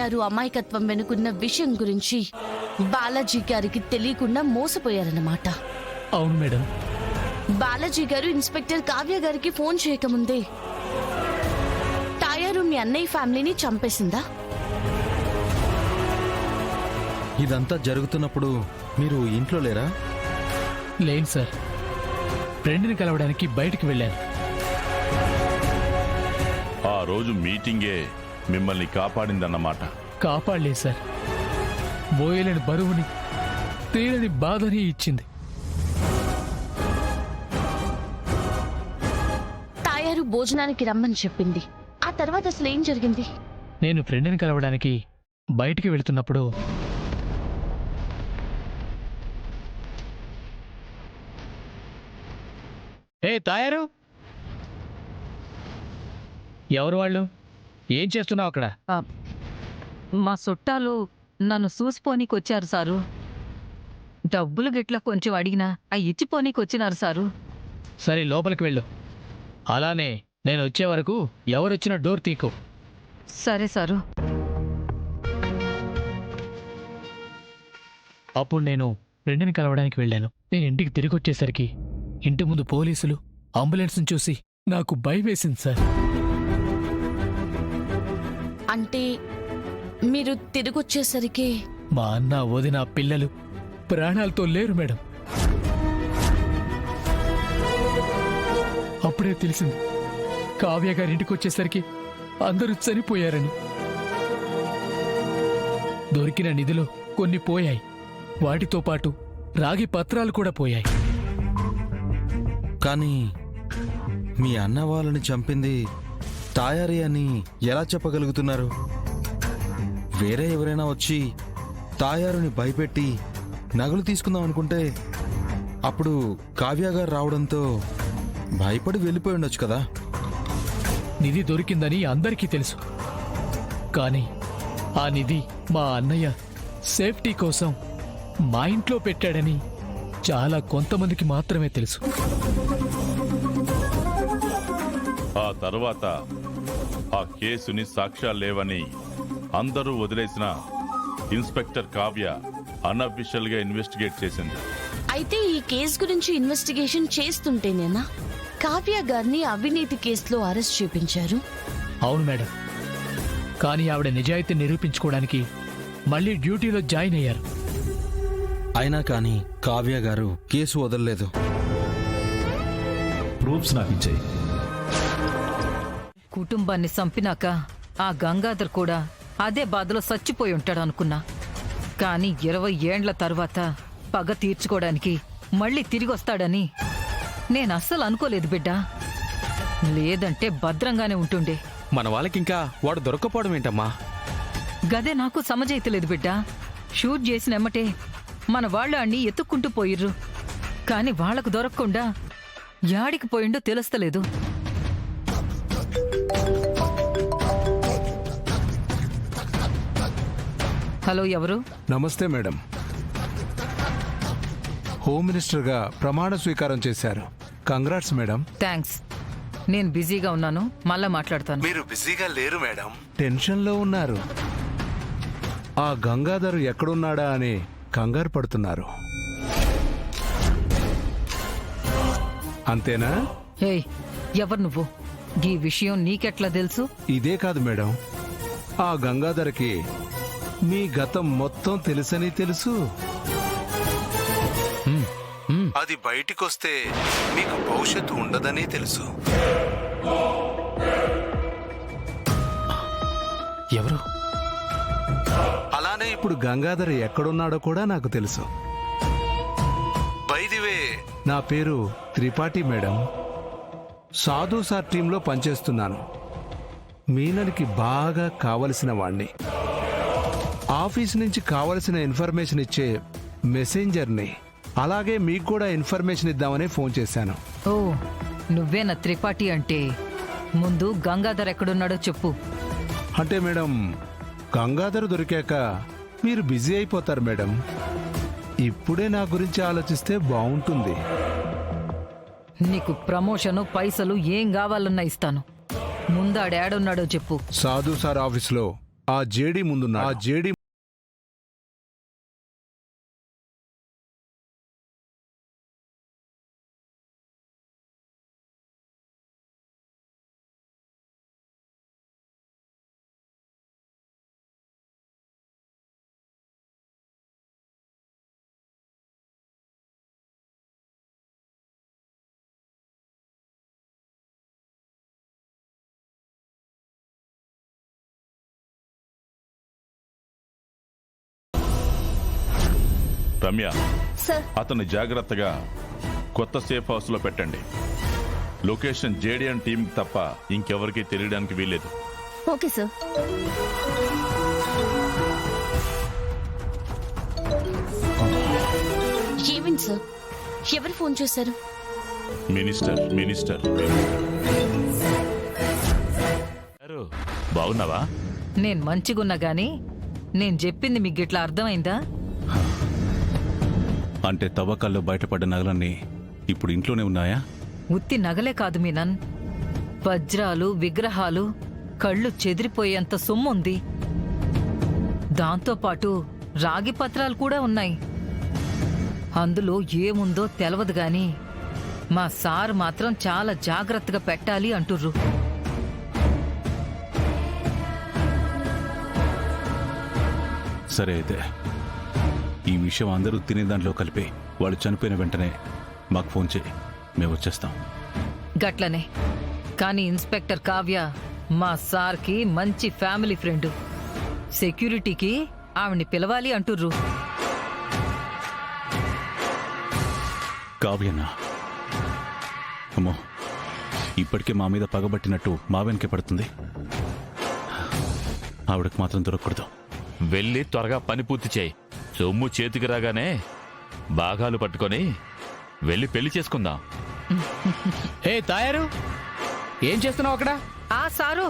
తాయారు అమాయకత్వం వెనుకున్న విషయం గురించి బాలాజీ గారికి తెలియకుండా మోసపోయారన్నమాట. అవును మేడం. బాలాజీ గారు ఇన్స్పెక్టర్ కావ్య గారికి ఫోన్ చేయకముందే తాయారు మీ అన్నయ్య ఫ్యామిలీని చంపేసిందా? ఇదంతా జరుగుతున్నప్పుడు మీరు ఇంట్లో లేరా? లేను సార్, ఫ్రెండ్ని కలవడానికి బయటికి వెళ్ళాను. ఆ రోజు మీటింగే మిమ్మల్ని కాపాడిందన్నమాట. కాపాడలేదు సార్, మోయలేని బరువుని తీరని బాధని ఇచ్చింది. తాయారు భోజనానికి రమ్మని చెప్పింది. ఆ తర్వాత అసలు ఏం జరిగింది? నేను ఫ్రెండ్ని కలవడానికి బయటికి వెళుతున్నప్పుడు ఏ తాయారు, ఎవరు వాళ్ళు? ఏం చేస్తున్నావు అక్కడ? మా చుట్టాలు నన్ను చూసిపోనీకొచ్చారు సారు. డబ్బులు గిట్ల కొంచెం అడిగినా అవి ఇచ్చిపోనీకొచ్చినారు సారు. సరే లోపలికి వెళ్ళు. అలానే నేను వచ్చే వరకు ఎవరొచ్చినా డోర్ తీకు. సరే సారు. అప్పుడు నేను ఫ్రెండ్ని కలవడానికి వెళ్ళాను. నేను ఇంటికి తిరిగి వచ్చేసరికి ఇంటి ముందు పోలీసులు అంబులెన్స్ని చూసి నాకు భయం వేసింది సార్. అంటే మీరు తిరిగొచ్చేసరికి మా అన్న, వదిన, పిల్లలు ప్రాణాలతో లేరు మేడం. అప్పుడే తెలిసింది కావ్య గారి ఇంటికి వచ్చేసరికి అందరూ చనిపోయారని. దొరికిన నిధిలో కొన్ని పోయాయి, వాటితో పాటు రాగి పత్రాలు కూడా పోయాయి. కానీ మీ అన్న వాళ్ళని చంపింది తాయారి అని ఎలా చెప్పగలుగుతున్నారు? వేరే ఎవరైనా వచ్చి తాయారుని భయపెట్టి నగలు తీసుకుందాం అనుకుంటే అప్పుడు కావ్య గారు రావడంతో భయపడి వెళ్ళిపోయి ఉండొచ్చు కదా. నిధి దొరికిందని అందరికీ తెలుసు, కానీ ఆ నిధి మా అన్నయ్య సేఫ్టీ కోసం మా ఇంట్లో పెట్టాడని చాలా కొంతమందికి మాత్రమే తెలుసు. ఆ తర్వాత ఆ కేసుని సాక్ష్యాలు లేవని అందరూ వదిలేసిన ఇన్స్పెక్టర్ కావ్య అన్అఫీషియల్ గా ఇన్వెస్టిగేట్ చేసింది. అయితే ఈ కేసు గురించి ఇన్వెస్టిగేషన్ చేస్తుంటేనేనా కావ్య గారిని అవినీతి కేసులో అరెస్ట్ చేపించారు? అవును మేడం, కానీ ఆవిడ నిజాయితీ నిరూపించుకోవడానికి మళ్ళీ డ్యూటీలో జాయిన్ అయ్యారు. అయినా కానీ కావ్య గారు కేసు వదలలేదు. ప్రూఫ్స్ నాకు ఇచ్చాయి. కుటుంబాన్ని చంపినాక ఆ గంగాధర్ కూడా అదే బాధలో చచ్చిపోయి ఉంటాడు అనుకున్నా. కానీ 20 ఏండ్ల తర్వాత పగ తీర్చుకోవడానికి మళ్ళీ తిరిగొస్తాడని నేను అస్సలు అనుకోలేదు బిడ్డ. లేదంటే భద్రంగానే ఉంటుండే. మన వాళ్ళకింకా వాడు దొరక్కపోవడం ఏంటమ్మా? గదే నాకు సమజైతలేదు బిడ్డ. షూట్ చేసిన ఎమ్మటే మన వాళ్ళు అన్ని ఎత్తుక్కుంటూ పోయిర్రు, కాని వాళ్లకు దొరకకుండా యాడికి పోయిండో తెలుస్తలేదు. హలో, ఎవరు? నమస్తే మేడం. హోమ్ మినిస్టర్గా ప్రమాణ స్వీకారం చేశారు. Congrats madam. థ్యాంక్స్. నేను బిజీగా ఉన్నాను, మళ్ళా మాట్లాడతాను. మీరు బిజీగా లేరు మేడం, టెన్షన్లో ఉన్నారు. ఆ గంగాధర్ ఎక్కడున్నాడా అని కంగారు పడుతున్నారు. అంతేనా? ఏయ్, ఎవరు నువ్వు? ఈ విషయం నీకెట్లా తెలుసు? ఇదే కాదు మేడం, ఆ గంగాధర్కి మీ గతం మొత్తం తెలుసని తెలుసు. అది బయటికొస్తే మీకు భవిష్యత్తు ఉండదని తెలుసు. ఎవరు? అలానే ఇప్పుడు గంగాధర్ ఎక్కడున్నాడో కూడా నాకు తెలుసు. బై ది వే, నా పేరు త్రిపాఠి మేడం. సాధు సార్ టీంలో పనిచేస్తున్నాను. మీనన్కి బాగా కావలసిన వాణ్ణి. ఆఫీస్ నుంచి కావలసిన ఇన్ఫర్మేషన్ ఇచ్చే మెసెంజర్ని. అలాగే మీకు కూడా ఇన్ఫర్మేషన్ ఇద్దామని ఫోన్ చేశాను. ఓ, నువ్వేనా త్రిపాఠి అంటే? ముందు గంగాధర్ ఎక్కడున్నాడో చెప్పు. అంటే మేడం, గంగాధర్ దొరికాక మీరు బిజీ అయిపోతారు మేడం. ఇప్పుడే నా గురించి ఆలోచిస్తే బాగుంటుంది. నీకు ప్రమోషను, పైసలు ఏం కావాలన్నా ఇస్తాను. ముందాడేడున్నాడో చెప్పు. సాధు సార్ ఆఫీస్లో ఆ జేడీ ముందున్నాడు. ఆ జేడీ రమ్య, సార్ అతన్ని జాగ్రత్తగా కొత్త సేఫ్ హౌస్ లో పెట్టండి. లొకేషన్ జేడిఎన్ టీం తప్ప ఇంకెవరికీ తెలియడానికి వీల్లేదు. Okay sir. ఏమిటి సార్, ఎవరు ఫోన్ చేశారు? మినిస్టర్ మినిస్టర్ బాగున్నావా? నేను మంచిగున్నా గాని నేను చెప్పింది మీకు గిట్లా అర్థమైందా? అంటే తవ్వకాల్లో బయటపడ్డ నగలన్నీ ఇప్పుడు ఇంట్లోనే ఉన్నాయా? ఉత్తి నగలే కాదు మీనన్, వజ్రాలు, విగ్రహాలు, కళ్ళు చెదిరిపోయేంత సొమ్ముంది. దాంతోపాటు రాగి పత్రాలు కూడా ఉన్నాయి. అందులో ఏముందో తెలవదు గాని మా సార్ మాత్రం చాలా జాగ్రత్తగా పెట్టాలి అంటుర్రు. సరే అయితే ఈ విషయం అందరూ తినే దాంట్లో కలిపి వాళ్ళు చనిపోయిన వెంటనే మాకు ఫోన్ చేయి, మేము వచ్చేస్తాం. గట్లనే. కానీ ఇన్స్పెక్టర్ కావ్య మా సార్కి మంచి ఫ్యామిలీ ఫ్రెండ్. సెక్యూరిటీకి ఆవిడ్ని పిలవాలి అంటుర్రు. కావ్యనా? అమ్మో, ఇప్పటికే మా మీద పగబట్టినట్టు మా వెనకే పడుతుంది. ఆవిడకి మాత్రం దొరకకూడదు. వెళ్ళి త్వరగా పని పూర్తి చేయి. సొమ్ము చేతికి రాగానే భాగాలు పట్టుకొని వెళ్ళి పెళ్లి చేసుకుందాం. ఏ తాయారు, ఏం చేస్తున్నావు అక్కడ? ఆ సారు